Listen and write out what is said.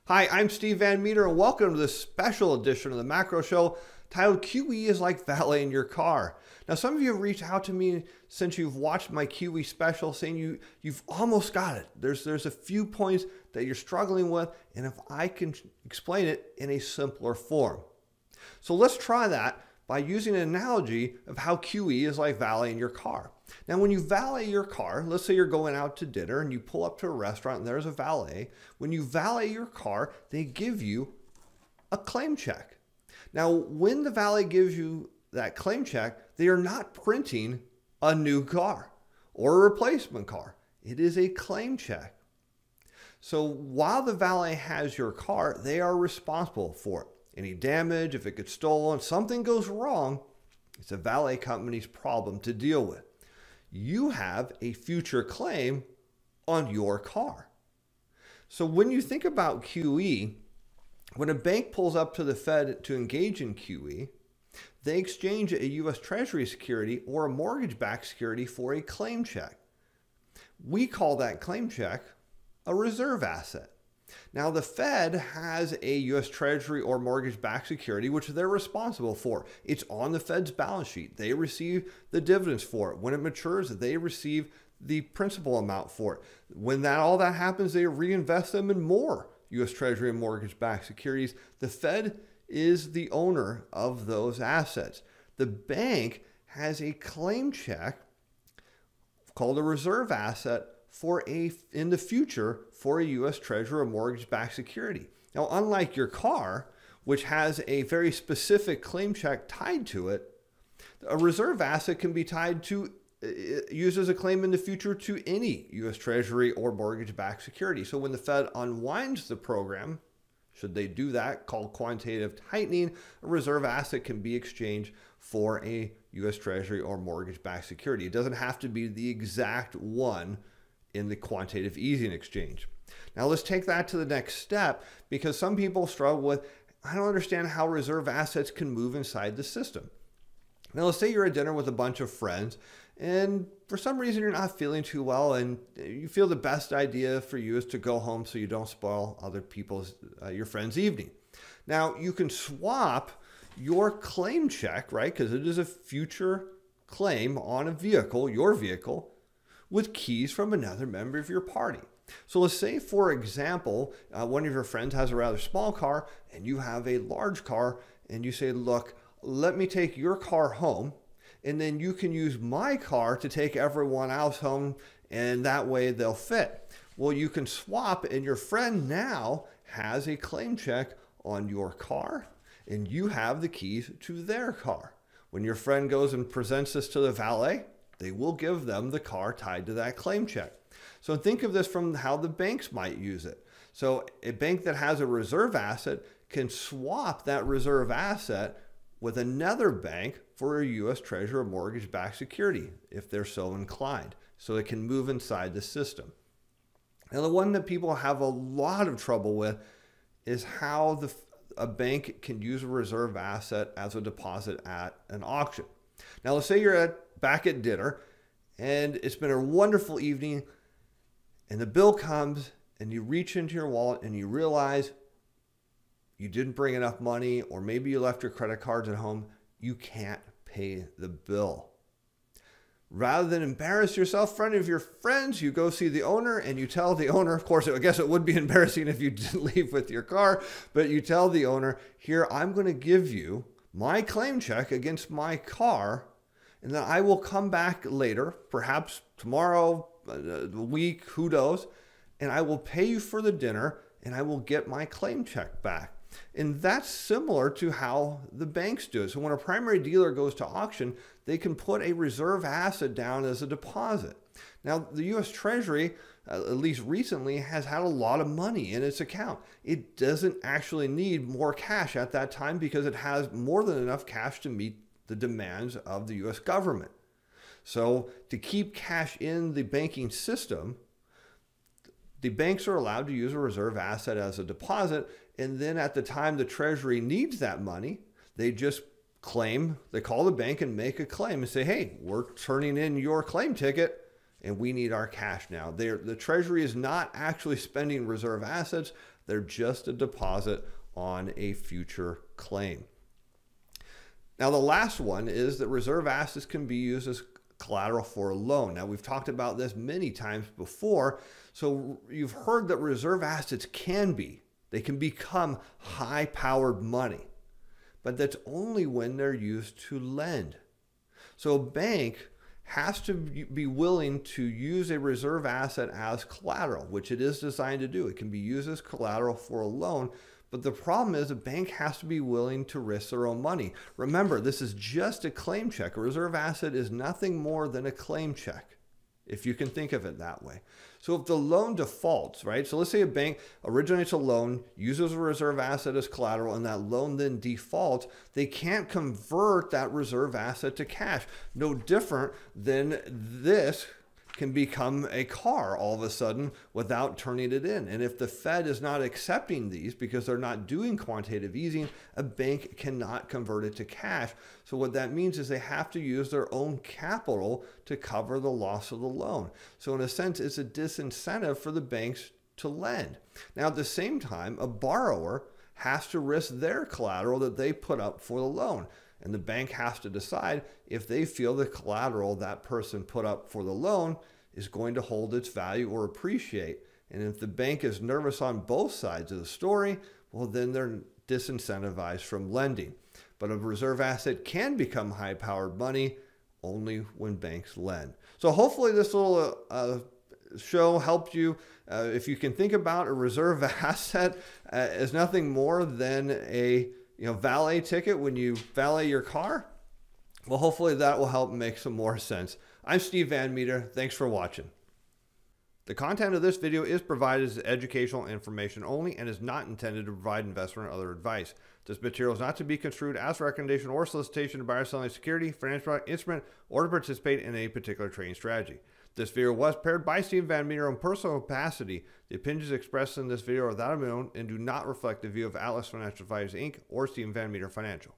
Hi, I'm Steve Van Metre and welcome to this special edition of the Macro Show titled QE is like valeting your car. Now, some of you have reached out to me since you've watched my QE special saying you've almost got it. There's a few points that you're struggling with, and if I can explain it in a simpler form. So let's try that by using an analogy of how QE is like valeting your car. Now, when you valet your car, let's say you're going out to dinner and you pull up to a restaurant and there's a valet. When you valet your car, they give you a claim check. Now, when the valet gives you that claim check, they are not printing a new car or a replacement car. It is a claim check. So while the valet has your car, they are responsible for it. Any damage, if it gets stolen, something goes wrong, it's a valet company's problem to deal with. You have a future claim on your car. So when you think about QE, when a bank pulls up to the Fed to engage in QE, they exchange a U.S. Treasury security or a mortgage-backed security for a claim check. We call that claim check a reserve asset. Now, the Fed has a U.S. Treasury or mortgage-backed security, which they're responsible for. It's on the Fed's balance sheet. They receive the dividends for it. When it matures, they receive the principal amount for it. When all that happens, they reinvest them in more U.S. Treasury and mortgage-backed securities. The Fed is the owner of those assets. The bank has a claim check called a reserve asset in the future for a U.S. Treasury or mortgage-backed security. Now, unlike your car, which has a very specific claim check tied to it, a reserve asset can be tied to, used as a claim in the future to any U.S. Treasury or mortgage-backed security. So when the Fed unwinds the program, should they do that, called quantitative tightening, a reserve asset can be exchanged for a U.S. Treasury or mortgage-backed security. It doesn't have to be the exact one in the quantitative easing exchange. Now let's take that to the next step, because some people struggle with, I don't understand how reserve assets can move inside the system. Now let's say you're at dinner with a bunch of friends and for some reason you're not feeling too well and you feel the best idea for you is to go home so you don't spoil other people's, your friends' evening. Now you can swap your claim check, right? Because it is a future claim on a vehicle, your vehicle, with keys from another member of your party. So let's say, for example, one of your friends has a rather small car and you have a large car, and you say, look, let me take your car home and then you can use my car to take everyone else home, and that way they'll fit. Well, you can swap, and your friend now has a claim check on your car and you have the keys to their car. When your friend goes and presents this to the valet, they will give them the car tied to that claim check. So think of this from how the banks might use it. So a bank that has a reserve asset can swap that reserve asset with another bank for a U.S. Treasury or mortgage-backed security if they're so inclined. So it can move inside the system. Now, the one that people have a lot of trouble with is how a bank can use a reserve asset as a deposit at an auction. Now, let's say you're back at dinner and it's been a wonderful evening and the bill comes and you reach into your wallet and you realize you didn't bring enough money, or maybe you left your credit cards at home. You can't pay the bill. Rather than embarrass yourself in front of your friends, you go see the owner and you tell the owner, of course, I guess it would be embarrassing if you didn't leave with your car, but you tell the owner, here, I'm going to give you my claim check against my car, and then I will come back later, perhaps tomorrow, a week, who knows, and I will pay you for the dinner and I will get my claim check back. And that's similar to how the banks do it. So when a primary dealer goes to auction, they can put a reserve asset down as a deposit. Now, the U.S. Treasury, at least recently, has had a lot of money in its account. It doesn't actually need more cash at that time because it has more than enough cash to meet the demands of the U.S. government. So to keep cash in the banking system, the banks are allowed to use a reserve asset as a deposit, and then at the time the Treasury needs that money, they just claim, they call the bank and make a claim and say, hey, we're turning in your claim ticket and we need our cash now. The Treasury is not actually spending reserve assets. They're just a deposit on a future claim. Now, the last one is that reserve assets can be used as collateral for a loan. Now, we've talked about this many times before. So you've heard that reserve assets they can become high-powered money, but that's only when they're used to lend. So a bank has to be willing to use a reserve asset as collateral, which it is designed to do. It can be used as collateral for a loan, but the problem is a bank has to be willing to risk their own money. Remember, this is just a claim check. A reserve asset is nothing more than a claim check, if you can think of it that way. So if the loan defaults, right? So let's say a bank originates a loan, uses a reserve asset as collateral, and that loan then defaults, they can't convert that reserve asset to cash. No different than this can become a car all of a sudden without turning it in. And if the Fed is not accepting these because they're not doing quantitative easing, a bank cannot convert it to cash. So what that means is they have to use their own capital to cover the loss of the loan. So in a sense, it's a disincentive for the banks to lend. Now, at the same time, a borrower has to risk their collateral that they put up for the loan. And the bank has to decide if they feel the collateral that person put up for the loan is going to hold its value or appreciate. And if the bank is nervous on both sides of the story, well, then they're disincentivized from lending. But a reserve asset can become high-powered money only when banks lend. So hopefully this little show helped you. If you can think about a reserve asset as nothing more than a valet ticket when you valet your car, well, hopefully that will help make some more sense. I'm Steve Van Metre. Thanks for watching. The content of this video is provided as educational information only and is not intended to provide investment or other advice. This material is not to be construed as a recommendation or solicitation to buy or sell any security, financial product, instrument, or to participate in any particular trading strategy. This video was prepared by Steven Van Metre on personal capacity. The opinions expressed in this video are that of my own and do not reflect the view of Atlas Financial Advisors, Inc. or Steven Van Metre Financial.